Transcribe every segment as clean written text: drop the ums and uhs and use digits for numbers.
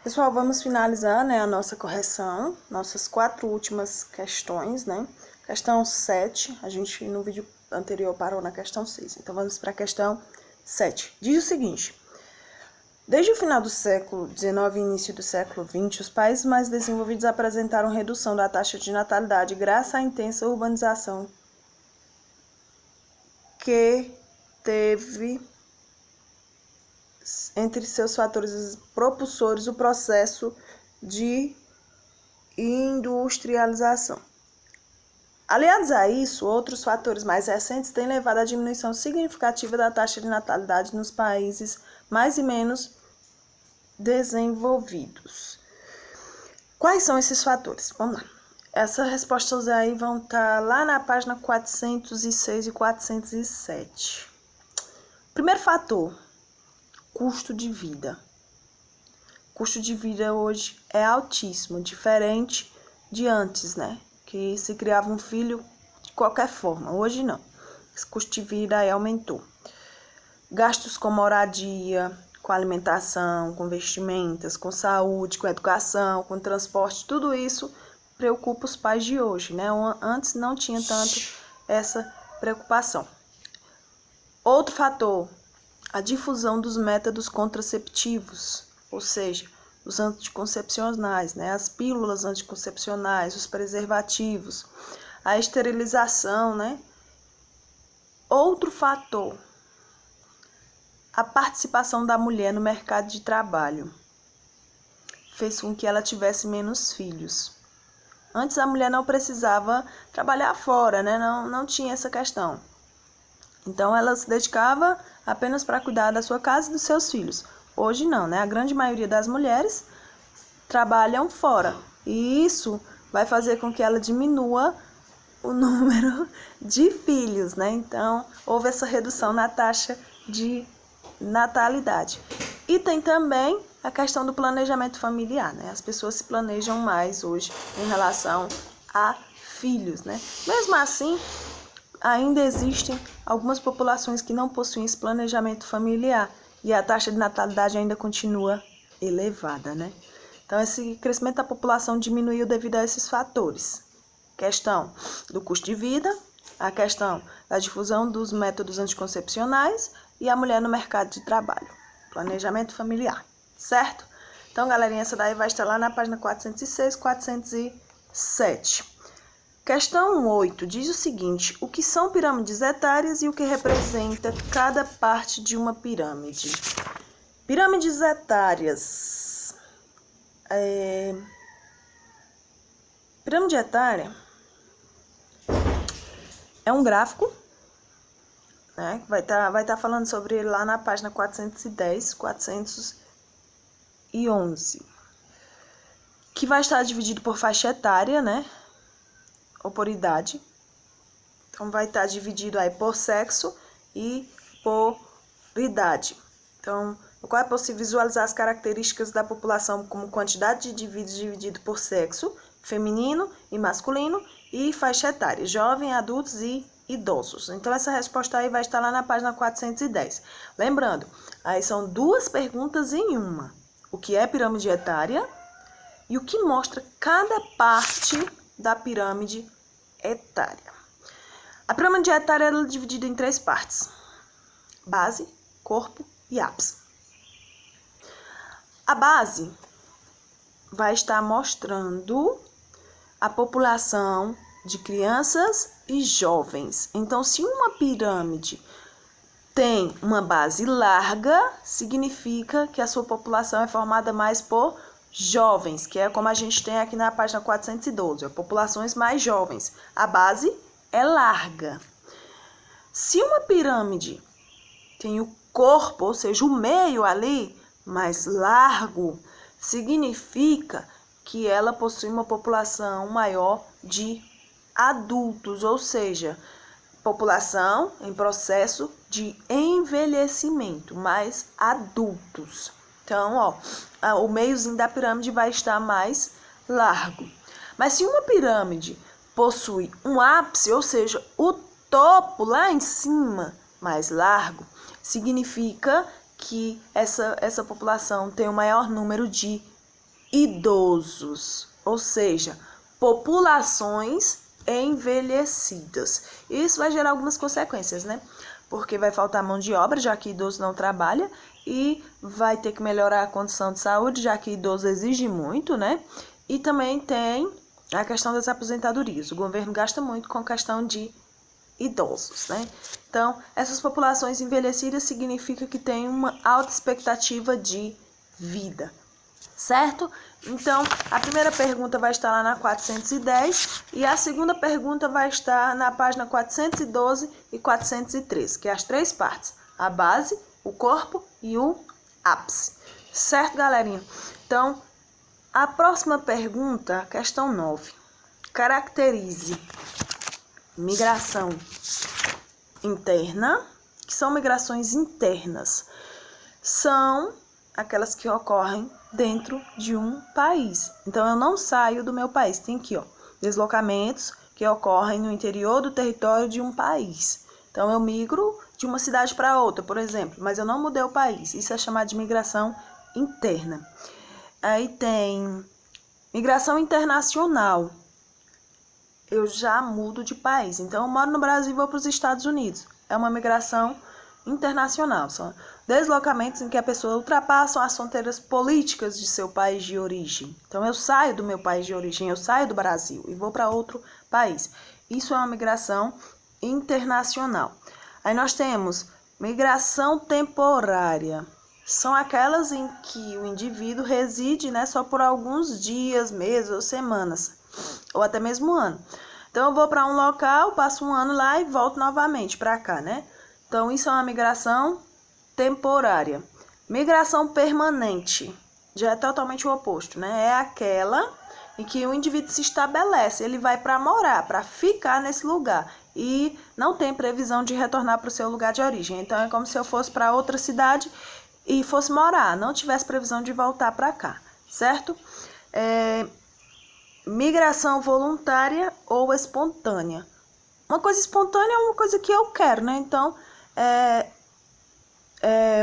Pessoal, vamos finalizar, né, a nossa correção, nossas 4 últimas questões, né? Questão 7, a gente no vídeo anterior parou na questão 6, então vamos para a questão 7. Diz o seguinte: desde o final do século XIX e início do século XX, os países mais desenvolvidos apresentaram redução da taxa de natalidade graças à intensa urbanização que teve entre seus fatores propulsores o processo de industrialização. Aliados a isso, outros fatores mais recentes têm levado à diminuição significativa da taxa de natalidade nos países mais e menos desenvolvidos. Quais são esses fatores? Vamos lá. Essas respostas aí vão estar lá na página 406 e 407. Primeiro fator: custo de vida. O custo de vida hoje é altíssimo, diferente de antes, né? Que se criava um filho de qualquer forma. Hoje não. Esse custo de vida aí aumentou. Gastos com moradia, com alimentação, com vestimentas, com saúde, com educação, com transporte, tudo isso preocupa os pais de hoje, né? Antes não tinha tanto essa preocupação. Outro fator: a difusão dos métodos contraceptivos, ou seja, os anticoncepcionais, né? As pílulas anticoncepcionais, os preservativos, a esterilização, né? Outro fator: a participação da mulher no mercado de trabalho fez com que ela tivesse menos filhos. Antes a mulher não precisava trabalhar fora, né? Não tinha essa questão. Então ela se dedicava apenas para cuidar da sua casa e dos seus filhos. Hoje não, né? A grande maioria das mulheres trabalham fora. E isso vai fazer com que ela diminua o número de filhos, né? Então houve essa redução na taxa de natalidade. E tem também a questão do planejamento familiar, né? As pessoas se planejam mais hoje em relação a filhos, né? Mesmo assim, ainda existem algumas populações que não possuem esse planejamento familiar e a taxa de natalidade ainda continua elevada, né? Então, esse crescimento da população diminuiu devido a esses fatores. Questão do custo de vida, a questão da difusão dos métodos anticoncepcionais e a mulher no mercado de trabalho. Planejamento familiar, certo? Então, galerinha, essa daí vai estar lá na página 406, 407. Questão 8 diz o seguinte: o que são pirâmides etárias e o que representa cada parte de uma pirâmide? Pirâmides etárias. Pirâmide etária é um gráfico, né? Vai tá falando sobre ele lá na página 410, 411. Que vai estar dividido por faixa etária, né? Ou por idade. Então, vai estar dividido aí por sexo e por idade. Então, no qual é possível visualizar as características da população como quantidade de indivíduos dividido por sexo, feminino e masculino, e faixa etária, jovem, adultos e idosos. Então, essa resposta aí vai estar lá na página 410. Lembrando, aí são 2 perguntas em uma. O que é pirâmide etária e o que mostra cada parte da pirâmide etária. A pirâmide etária é dividida em 3 partes: base, corpo e ápice. A base vai estar mostrando a população de crianças e jovens. Então, se uma pirâmide tem uma base larga, significa que a sua população é formada mais por jovens, que é como a gente tem aqui na página 412, populações mais jovens. A base é larga. Se uma pirâmide tem o corpo, ou seja, o meio ali mais largo, significa que ela possui uma população maior de adultos, ou seja, população em processo de envelhecimento, mais adultos. Então, o meiozinho da pirâmide vai estar mais largo. Mas se uma pirâmide possui um ápice, ou seja, o topo lá em cima mais largo, significa que essa população tem o maior número de idosos, ou seja, populações envelhecidas. Isso vai gerar algumas consequências, né? Porque vai faltar mão de obra, já que idoso não trabalha, e vai ter que melhorar a condição de saúde, já que idoso exige muito, né? E também tem a questão das aposentadorias. O governo gasta muito com a questão de idosos, né? Então, essas populações envelhecidas significa que tem uma alta expectativa de vida, certo? Então, a primeira pergunta vai estar lá na 410 e a segunda pergunta vai estar na página 412 e 413, que é as três partes: a base, o corpo e o ápice. Certo, galerinha? Então, a próxima pergunta, questão 9. Caracterize migração interna, que são migrações internas. São aquelas que ocorrem dentro de um país. Então, eu não saio do meu país. Tem aqui, ó, deslocamentos que ocorrem no interior do território de um país. Então, eu migro de uma cidade para outra, por exemplo, mas eu não mudei o país. Isso é chamado de migração interna. Aí tem migração internacional. Eu já mudo de país. Então, eu moro no Brasil e vou para os Estados Unidos. É uma migração internacional. São deslocamentos em que a pessoa ultrapassa as fronteiras políticas de seu país de origem. Então, eu saio do meu país de origem, eu saio do Brasil e vou para outro país. Isso é uma migração internacional. Aí nós temos migração temporária. São aquelas em que o indivíduo reside, né, só por alguns dias, meses ou semanas, ou até mesmo ano. Então, eu vou para um local, passo um ano lá e volto novamente para cá, né? Então, isso é uma migração temporária. Migração permanente já é totalmente o oposto, né? É aquela em que o indivíduo se estabelece, ele vai para morar, para ficar nesse lugar e não tem previsão de retornar para o seu lugar de origem. Então, é como se eu fosse para outra cidade e fosse morar, não tivesse previsão de voltar para cá, certo? Migração voluntária ou espontânea. Uma coisa espontânea é uma coisa que eu quero, né? Então,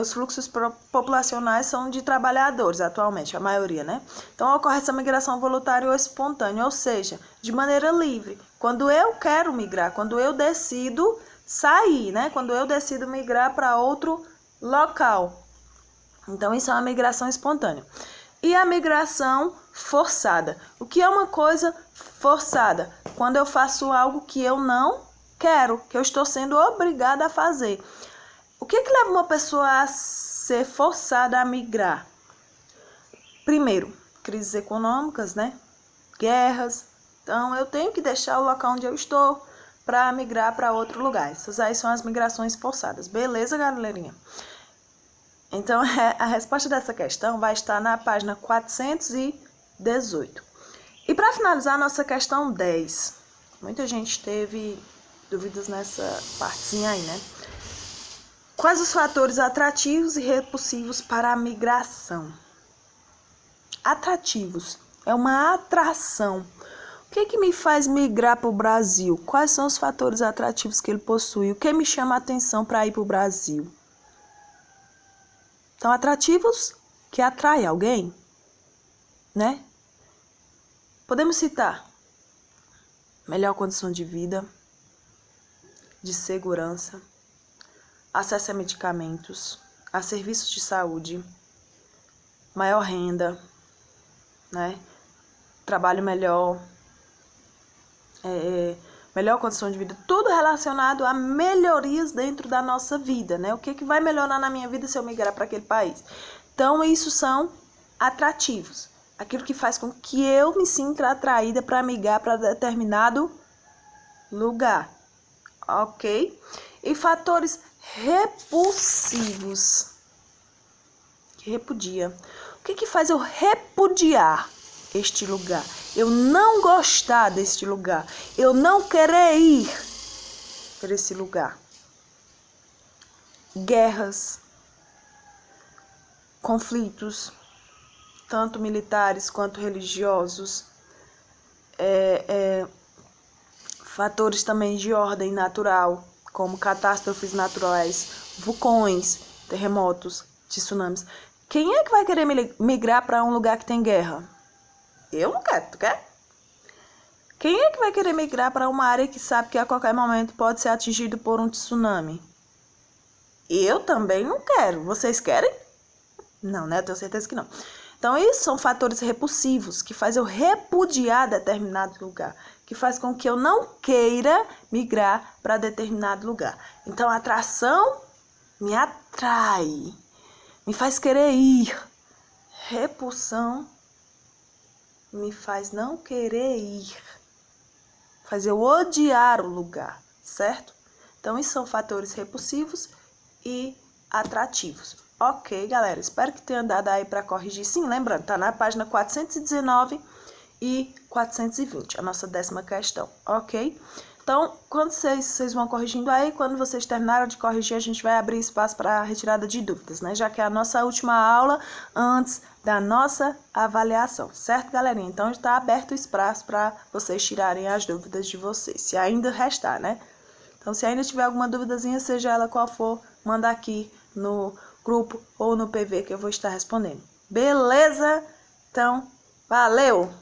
os fluxos populacionais são de trabalhadores atualmente, a maioria, né? Então, ocorre essa migração voluntária ou espontânea, ou seja, de maneira livre. Quando eu quero migrar, quando eu decido sair, né? Quando eu decido migrar para outro local. Então, isso é uma migração espontânea. E a migração forçada. O que é uma coisa forçada? Quando eu faço algo que eu não quero, que eu estou sendo obrigada a fazer. O que leva uma pessoa a ser forçada a migrar? Primeiro, crises econômicas, né? Guerras. Então, eu tenho que deixar o local onde eu estou para migrar para outro lugar. Essas aí são as migrações forçadas. Beleza, galerinha? Então, a resposta dessa questão vai estar na página 418. E para finalizar, a nossa questão 10. Muita gente teve dúvidas nessa partezinha aí, né? Quais os fatores atrativos e repulsivos para a migração? Atrativos. É uma atração. O que me faz migrar para o Brasil? Quais são os fatores atrativos que ele possui? O que me chama a atenção para ir para o Brasil? Então, atrativos que atraem alguém, né? Podemos citar melhor condição de vida, de segurança, acesso a medicamentos, a serviços de saúde, maior renda, né? Trabalho melhor, melhor condição de vida, tudo relacionado a melhorias dentro da nossa vida, né? O que vai melhorar na minha vida se eu migrar para aquele país? Então, isso são atrativos. Aquilo que faz com que eu me sinta atraída para migrar para determinado lugar, ok? E fatores repulsivos, que repudia. O que faz eu repudiar este lugar? Eu não gostar deste lugar. Eu não querer ir para esse lugar. Guerras, conflitos, tanto militares quanto religiosos, fatores também de ordem natural, como catástrofes naturais, vulcões, terremotos, tsunamis, Quem é que vai querer migrar para um lugar que tem guerra? Eu não quero, tu quer? Quem é que vai querer migrar para uma área que sabe que a qualquer momento pode ser atingido por um tsunami? Eu também não quero. Vocês querem? Não, né? Eu tenho certeza que não. Então, isso são fatores repulsivos que fazem eu repudiar determinado lugar, que faz com que eu não queira migrar para determinado lugar. Então, a atração me atrai, me faz querer ir. Repulsão me faz não querer ir, faz eu odiar o lugar, certo? Então, isso são fatores repulsivos e atrativos. Ok, galera, espero que tenha dado aí para corrigir. Sim, lembrando, tá na página 419 e 420, a nossa 10ª questão, ok? Então, quando vocês vão corrigindo aí, quando vocês terminaram de corrigir, a gente vai abrir espaço para a retirada de dúvidas, né? Já que é a nossa última aula antes da nossa avaliação, certo, galerinha? Então, está aberto o espaço para vocês tirarem as dúvidas de vocês, se ainda restar, né? Então, se ainda tiver alguma duvidazinha, seja ela qual for, manda aqui no grupo ou no PV que eu vou estar respondendo. Beleza? Então, valeu!